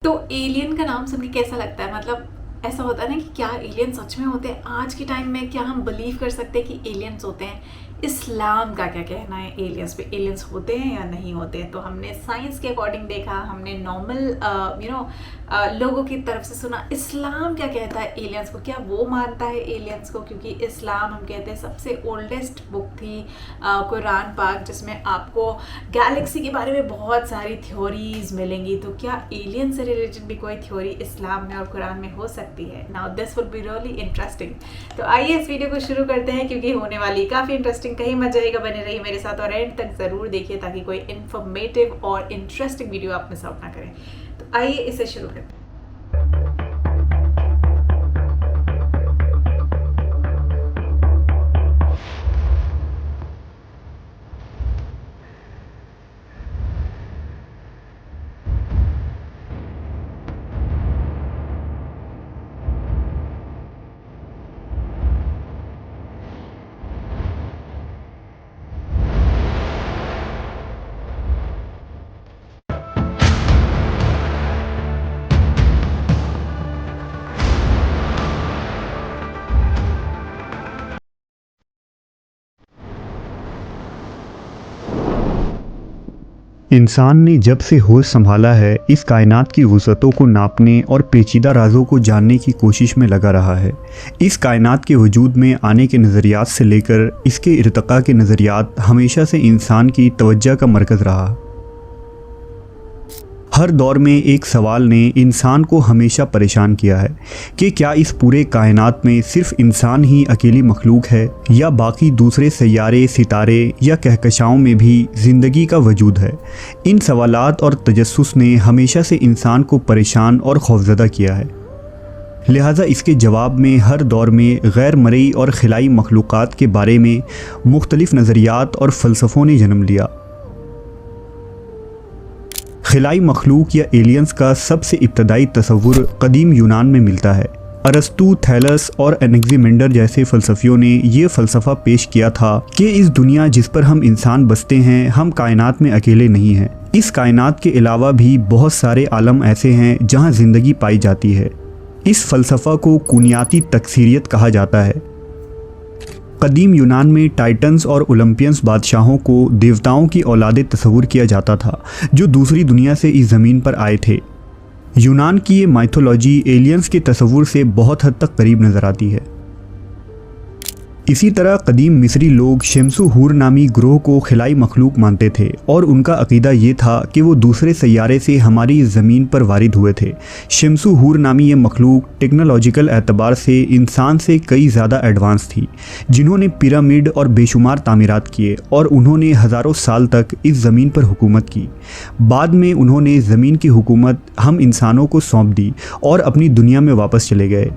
तो एलियन का नाम सुन के कैसा लगता है? मतलब ऐसा होता है ना कि क्या एलियन सच में होते हैं? आज के टाइम में क्या हम बिलीव कर सकते हैं कि एलियंस होते हैं? इस्लाम का क्या कहना है एलियंस पे? एलियंस होते हैं या नहीं होते हैं? तो हमने साइंस के अकॉर्डिंग देखा, हमने नॉर्मल लोगों की तरफ से सुना। इस्लाम क्या कहता है एलियंस को? क्या वो मानता है एलियंस को? क्योंकि इस्लाम हम कहते हैं सबसे ओल्डेस्ट बुक थी कुरान पाक, जिसमें आपको गैलेक्सी के बारे में बहुत सारी थ्योरीज मिलेंगी। तो क्या एलियन से रिलेटेड भी कोई थ्योरी इस्लाम में और कुरान में हो सकती है? Now this will be really interesting. तो आइए इस वीडियो को शुरू करते हैं, क्योंकि होने वाली काफ़ी इंटरेस्टिंग। कहीं मत जाइएगा, बने रहिए मेरे साथ और एंड तक ज़रूर देखिए, ताकि कोई इन्फॉर्मेटिव और इंटरेस्टिंग वीडियो आप मिस आउट ना करें। तो आइए इसे शुरू करते हैं। इंसान ने जब से होश संभाला है, इस कायनात की वुसअतों को नापने और पेचीदा राजों को जानने की कोशिश में लगा रहा है। इस कायनात के वजूद में आने के नज़रियात से लेकर इसके इर्तिक़ा के नज़रियात हमेशा से इंसान की तवज्जो का मरकज़ रहा। हर दौर में एक सवाल ने इंसान को हमेशा परेशान किया है कि क्या इस पूरे कायनात में सिर्फ इंसान ही अकेली मखलूक है, या बाकी दूसरे सैयारे, सितारे या कहकशाओं में भी ज़िंदगी का वजूद है। इन सवालात और तजस्सुस ने हमेशा से इंसान को परेशान और खौफज़दा किया है। लिहाजा इसके जवाब में हर दौर में गैर मरई और खिलाई मखलूक़ात के बारे में मुख्तलिफ़ नज़रियात और फ़लसफ़ों ने जन्म लिया। खिलाई मखलूक या एलियंस का सबसे इब्तदाई तसव्वुर कदीम यूनान में मिलता है। अरस्तू, थैलस और एनेक्सिमेंडर जैसे फ़लसफ़ियों ने ये फ़लसफ़ा पेश किया था कि इस दुनिया जिस पर हम इंसान बसते हैं, हम कायनात में अकेले नहीं हैं। इस कायनात के अलावा भी बहुत सारे आलम ऐसे हैं जहाँ ज़िंदगी पाई जाती है। इस फ़लसफ़ा को कुनियाती तकसीरियत कहा जाता है। कदीम यूनान में टाइटन्स और ओलंपियंस बादशाहों को देवताओं की औलादे तस्वुर किया जाता था, जो दूसरी दुनिया से इस ज़मीन पर आए थे। यूनान की ये माइथोलॉजी एलियंस के तस्वुर से बहुत हद तक करीब नज़र आती है। इसी तरह कदीम मिस्री लोग शम्सु हूर नामी ग्रोह को खिलाई मखलूक मानते थे, और उनका अकीदा ये था कि वो दूसरे सैयारे से हमारी ज़मीन पर वारिद हुए थे। शम्सु हूर नामी ये मखलूक टेक्नोलॉजिकल एतबार से इंसान से कई ज़्यादा एडवांस थी, जिन्होंने पिरामिड और बेशुमार तामीरात किए, और उन्होंने हज़ारों साल तक इस ज़मीन पर हुकूमत की। बाद में उन्होंने ज़मीन की हुकूमत हम इंसानों को सौंप दी और अपनी दुनिया में वापस चले गए।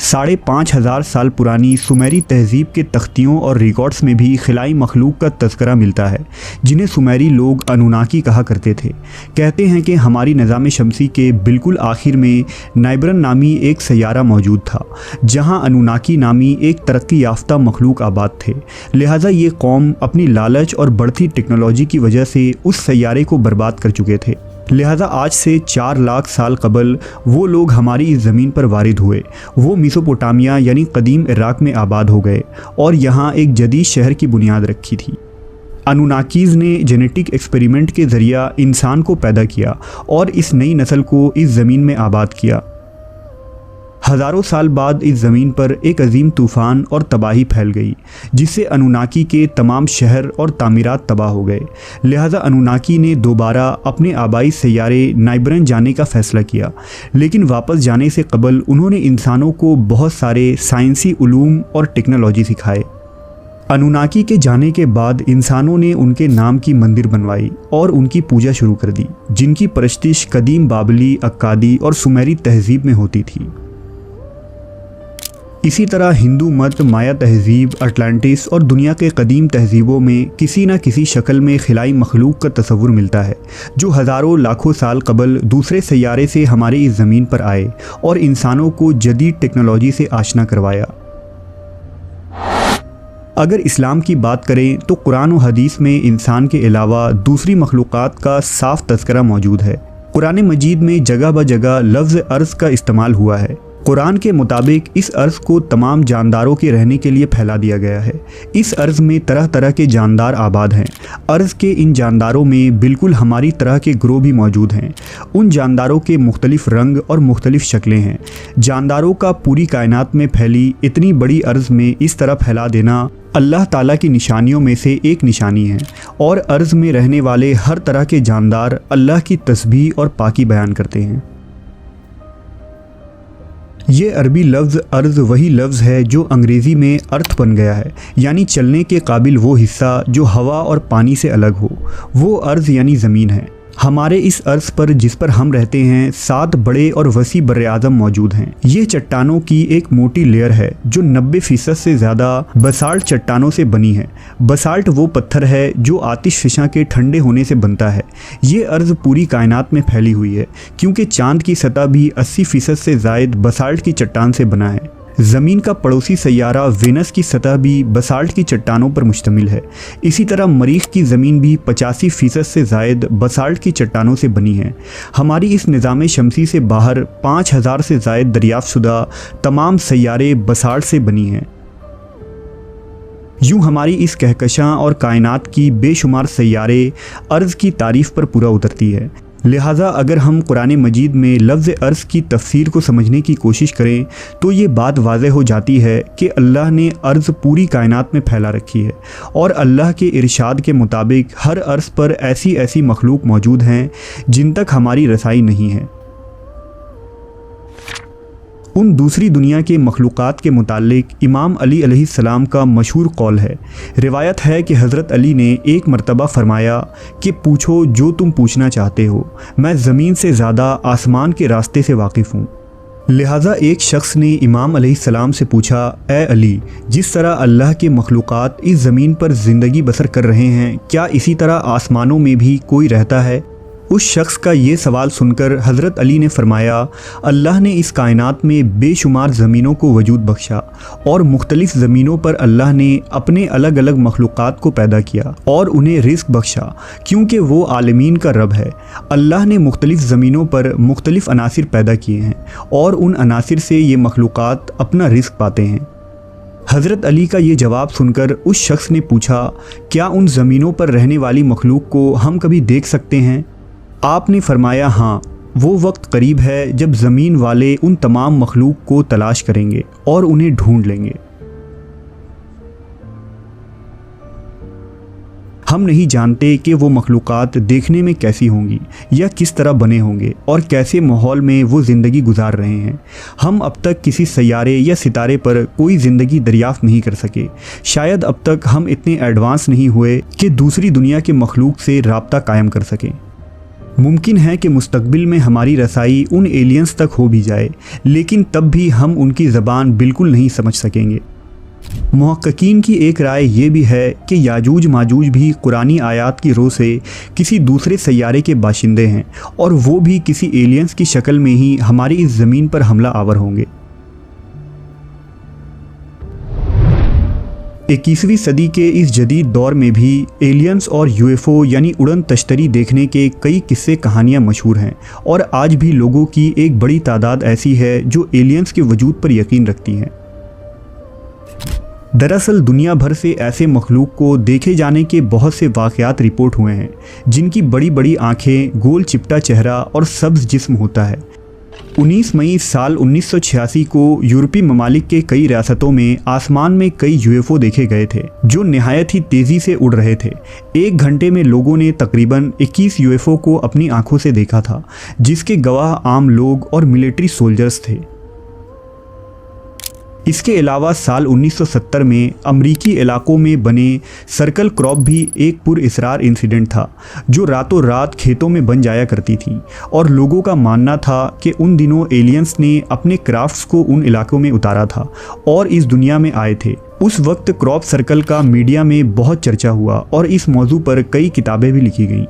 5,500 साल पुरानी सुमेरी तहज़ीब के तख्तियों और रिकॉर्ड्स में भी खिलाई मखलूक का तज़करा मिलता है, जिन्हें सुमेरी लोग अनुनाकी कहा करते थे। कहते हैं कि हमारी निज़ाम शमसी के बिल्कुल आखिर में नाइब्रन नामी एक सैयारा मौजूद था, जहां अनुनाकी नामी एक तरक्की याफ्ता मखलूक आबाद थे। लिहाजा ये कौम अपनी लालच और बढ़ती टेक्नोलॉजी की वजह से उस सैयारे को बर्बाद कर चुके थे। लिहाजा आज से 4 लाख साल कबल वो लोग हमारी इस ज़मीन पर वारिद हुए। वो मेसोपोटामिया यानी कदीम इराक़ में आबाद हो गए और यहाँ एक जदीद शहर की बुनियाद रखी थी। अनुनाकीज़ ने जेनेटिक एक्सपेरिमेंट के ज़रिया इंसान को पैदा किया और इस नई नस्ल को इस ज़मीन में आबाद किया। हज़ारों साल बाद इस ज़मीन पर एक अजीम तूफ़ान और तबाही फैल गई, जिससे अनुनाकी के तमाम शहर और तामीरात तबाह हो गए। लिहाजा अनुनाकी ने दोबारा अपने आबाई सैयारे नाइब्रन जाने का फ़ैसला किया, लेकिन वापस जाने से कबल उन्होंने इंसानों को बहुत सारे साइंसी उलूम और टेक्नोलॉजी सिखाए। अनुनाकी के जाने के बाद इंसानों ने उनके नाम की मंदिर बनवाई और उनकी पूजा शुरू कर दी, जिनकी परस्तिश कदीम बाबली, अक्कादी और सुमेरी तहज़ीब में होती थी। इसी तरह हिंदू मत, माया तहज़ीब, अटलांटिस और दुनिया के कदीम तहज़ीबों में किसी न किसी शक्ल में खिलाई मखलूक का तस्वुर मिलता है, जो हज़ारों लाखों साल कबल दूसरे सैयारे से हमारे इस ज़मीन पर आए और इंसानों को जदीद टेक्नोलॉजी से आशना करवाया। अगर इस्लाम की बात करें तो कुरान और हदीस में इंसान के अलावा दूसरी मखलूक़ात का साफ तज़किरा मौजूद है। कुरान मजीद में जगह ब जगह लफ्ज़ अर्ज़ का इस्तेमाल हुआ है। कुरान के मुताबिक इस अर्ज़ को तमाम जानदारों के रहने के लिए फैला दिया गया है। इस अर्ज़ में तरह तरह के जानदार आबाद हैं। अर्ज़ के इन जानदारों में बिल्कुल हमारी तरह के ग्रोह भी मौजूद हैं। उन जानदारों के मुख्तलिफ़ रंग और मुख्तलिफ़ शक्लें हैं। जानदारों का पूरी कायनात में फैली इतनी बड़ी अर्ज़ में इस तरह फैला देना अल्लाह ताला की निशानियों में से एक निशानी है और अर्ज़ में रहने वाले हर तरह के जानदार अल्लाह की तस्बीह और पाकी बयान करते हैं। ये अरबी लफ्ज़ अर्ज़ वही लफ्ज़ है जो अंग्रेज़ी में अर्थ बन गया है, यानी चलने के काबिल वो हिस्सा जो हवा और पानी से अलग हो, वो अर्ज़ यानी ज़मीन है। हमारे इस अर्ज़ पर जिस पर हम रहते हैं 7 बड़े और वसी बर्र-ए-आज़म मौजूद हैं। ये चट्टानों की एक मोटी लेयर है जो 90% से ज़्यादा बसाल्ट चट्टानों से बनी है। बसाल्ट वो पत्थर है जो आतिशफ़िशां के ठंडे होने से बनता है। ये अर्ज़ पूरी कायनात में फैली हुई है क्योंकि चाँद की सतह भी 80% से ज़ायद बसाल्ट की चट्टान से बना है। ज़मीन का पड़ोसी सैयारा वेनस की सतह भी बसाल्ट की चट्टानों पर मुश्तमिल है। इसी तरह मरीख़ की ज़मीन भी 85% से ज़ायद बसाल्ट की चट्टानों से बनी है। हमारी इस निज़ाम शमसी से बाहर 5000 से ज़ायद दरियाफ़्तशुदा तमाम सैयारे बसाल्ट से बनी हैं। यूँ हमारी इस कहकशां और कायनात की बेशुमार सैयारे अर्ज़ की तारीफ़ पर पूरा उतरती है। लिहाजा अगर हम कुरान मजीद में लफ्ज़ अर्ज़ की तफसीर को समझने की कोशिश करें तो ये बात वाज़ेह हो जाती है कि अल्लाह ने अर्ज़ पूरी कायनात में फैला रखी है और अल्लाह के इरशाद के मुताबिक हर अर्ज़ पर ऐसी ऐसी मखलूक मौजूद हैं जिन तक हमारी रसाई नहीं है। उन दूसरी दुनिया के मखलूक़ात के मुतालिक इमाम अली अलैहिस्सलाम का मशहूर कौल है। रिवायत है कि हज़रत अली ने एक मरतबा फ़रमाया कि पूछो जो तुम पूछना चाहते हो, मैं ज़मीन से ज़्यादा आसमान के रास्ते से वाकिफ़ हूँ। लिहाजा एक शख्स ने इमाम अलैहिस्सलाम से पूछा, ए अली, जिस तरह अल्लाह के मखलूक़ात इस ज़मीन पर ज़िंदगी बसर कर रहे हैं, क्या इसी तरह आसमानों में भी कोई रहता है? उस शख्स का ये सवाल सुनकर हज़रत अली ने फ़रमाया, अल्लाह ने इस कायनात में बेशुमार ज़मीनों को वजूद बख्शा और मुख्तलिफ़ ज़मीनों पर अल्लाह ने अपने अलग अलग मखलूक़ात को पैदा किया और उन्हें रिज़्क़ बख्शा, क्योंकि वो आलमीन का रब है। अल्लाह ने मुख्तलिफ़ ज़मीनों पर मुख्तलिफ़ अनासिर पैदा किए हैं और उन अनासिर से ये मखलूक़ात अपना रिज़्क़ पाते हैं। हज़रत अली का ये जवाब सुनकर उस शख्स ने पूछा, क्या उन ज़मीनों पर रहने वाली मखलूक को हम कभी देख सकते हैं? आपने फरमाया, हाँ, वो वक्त करीब है जब ज़मीन वाले उन तमाम मखलूक को तलाश करेंगे और उन्हें ढूंढ लेंगे। हम नहीं जानते कि वो मखलूक़ात देखने में कैसी होंगी या किस तरह बने होंगे और कैसे माहौल में वो ज़िंदगी गुजार रहे हैं। हम अब तक किसी सैयारे या सितारे पर कोई ज़िंदगी दरियाफ़्त नहीं कर सके। शायद अब तक हम इतने एडवांस नहीं हुए कि दूसरी दुनिया के मखलूक से राब्ता कायम कर सकें। मुमकिन है कि मुस्तकबिल में हमारी रसाई उन एलियंस तक हो भी जाए, लेकिन तब भी हम उनकी ज़बान बिल्कुल नहीं समझ सकेंगे। मुहक्किकीन की एक राय ये भी है कि याजूज माजूज भी कुरानी आयात की रो से किसी दूसरे सैयारे के बाशिंदे हैं और वो भी किसी एलियंस की शक्ल में ही हमारी इस ज़मीन पर हमला आवर होंगे। 21वीं सदी के इस जदीद दौर में भी एलियंस और यूएफओ यानी उड़न तश्तरी देखने के कई किस्से कहानियाँ मशहूर हैं और आज भी लोगों की एक बड़ी तादाद ऐसी है जो एलियंस के वजूद पर यकीन रखती हैं। दरअसल दुनिया भर से ऐसे मखलूक को देखे जाने के बहुत से वाक़यात रिपोर्ट हुए हैं जिनकी बड़ी बड़ी आँखें, गोल चिपटा चेहरा और सब्ज़ जिस्म होता है। 19 मई साल 1986 को यूरोपीय ममालिक के कई रियासतों में आसमान में कई यूएफओ देखे गए थे जो निहायत ही तेज़ी से उड़ रहे थे। 1 घंटे में लोगों ने तकरीबन 21 यूएफओ को अपनी आंखों से देखा था, जिसके गवाह आम लोग और मिलिट्री सोल्जर्स थे। इसके अलावा साल 1970 में अमरीकी इलाकों में बने सर्कल क्रॉप भी एक पुरअसरार इंसिडेंट था जो रातों रात खेतों में बन जाया करती थी और लोगों का मानना था कि उन दिनों एलियंस ने अपने क्राफ्ट्स को उन इलाकों में उतारा था और इस दुनिया में आए थे। उस वक्त क्रॉप सर्कल का मीडिया में बहुत चर्चा हुआ और इस मौजू पर कई किताबें भी लिखी गईं।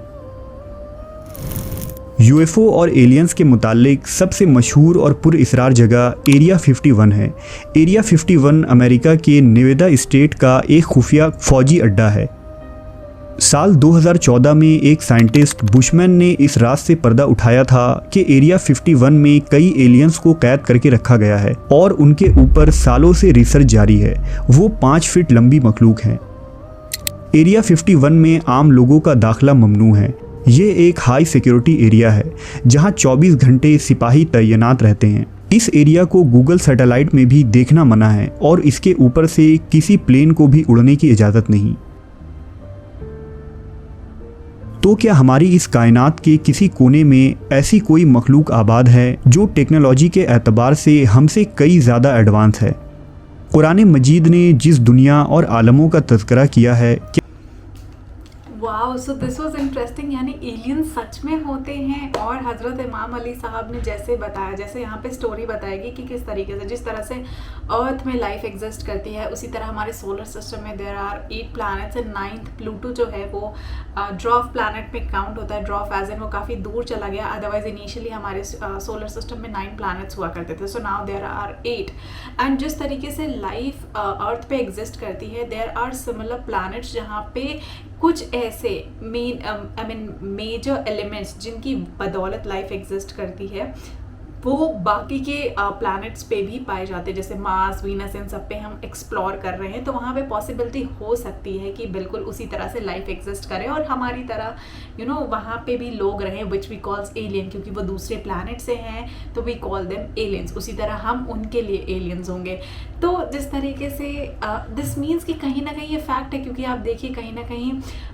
यूएफओ और एलियंस के मुतालिक सबसे मशहूर और पुरअसरार जगह एरिया 51 है। एरिया 51 अमेरिका के नेवादा स्टेट का एक खुफिया फौजी अड्डा है। साल 2014 में एक साइंटिस्ट बुशमैन ने इस राज से पर्दा उठाया था कि एरिया 51 में कई एलियंस को कैद करके रखा गया है और उनके ऊपर सालों से रिसर्च जारी है। वो 5 फीट लंबी मखलूक हैं। एरिया 51 में आम लोगों का दाखिला ममनू है। ये एक हाई सिक्योरिटी एरिया है जहां 24 घंटे सिपाही तैनात रहते हैं। इस एरिया को गूगल सैटेलाइट में भी देखना मना है और इसके ऊपर से किसी प्लेन को भी उड़ने की इजाज़त नहीं। तो क्या हमारी इस कायनात के किसी कोने में ऐसी कोई मखलूक आबाद है जो टेक्नोलॉजी के एतबार से हमसे कई ज़्यादा एडवांस है? कुरान मजीद ने जिस दुनिया और आलमों का तज़किरा किया है, wow, so this was interesting. यानी एलियंस सच में होते हैं और हज़रत इमाम अली साहब ने जैसे बताया, जैसे यहाँ पे स्टोरी बताएगी कि किस तरीके से, जिस तरह से अर्थ में लाइफ एग्जिस्ट करती है, उसी तरह हमारे सोलर सिस्टम में there are 8 planets and 9th Pluto जो है वो ड्वार्फ प्लैनेट में काउंट होता है। ड्वार्फ एज इन वो काफ़ी दूर चला गया, अदरवाइज इनिशियली हमारे सोलर सिस्टम में 9 प्लैनेट्स हुआ करते थे। So now there are 8। And जिस तरीके से लाइफ अर्थ पे एग्जिस्ट करती है, देयर आर सिमिलर प्लैनेट्स जहाँ पे कुछ ऐसे मेजर एलिमेंट्स जिनकी बदौलत लाइफ एग्जिस्ट करती है वो बाकी के प्लैनेट्स पे भी पाए जाते हैं, जैसे मार्स, वीनस, इन सब पे हम एक्सप्लोर कर रहे हैं। तो वहाँ पे पॉसिबिलिटी हो सकती है कि बिल्कुल उसी तरह से लाइफ एग्जिस्ट करे और हमारी तरह वहाँ पे भी लोग रहें, विच वी कॉल्स एलियन, क्योंकि वो दूसरे प्लैनेट से हैं तो वी कॉल देम एलियंस। उसी तरह हम उनके लिए एलियंस होंगे। तो जिस तरीके से दिस मीन्स कि कहीं ना कहीं ये फैक्ट है, क्योंकि आप देखिए कहीं ना कहीं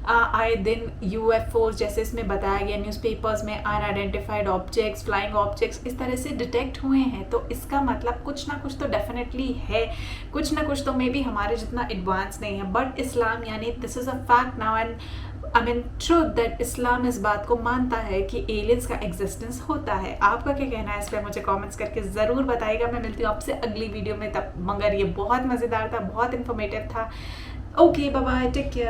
आए दिन यूएफओ जैसे इसमें बताया गया, न्यूज़पेपर्स में अनआइडेंटिफाइड ऑब्जेक्ट्स, फ्लाइंग ऑब्जेक्ट्स इस तरह से डिटेक्ट हुए हैं। तो इसका मतलब कुछ ना कुछ तो डेफिनेटली है, कुछ ना कुछ तो मे बी हमारे जितना एडवांस नहीं है। बट इस्लाम यानी this is a fact now and I mean truth that Islam इस बात को मानता है कि एलियंस का एग्जिस्टेंस होता है। आपका क्या कहना है इस पर मुझे कमेंट्स करके ज़रूर बताइएगा। मैं मिलती हूँ आपसे अगली वीडियो में, तब मगर ये बहुत मज़ेदार था, बहुत इन्फॉर्मेटिव था। Okay, bye bye, take care.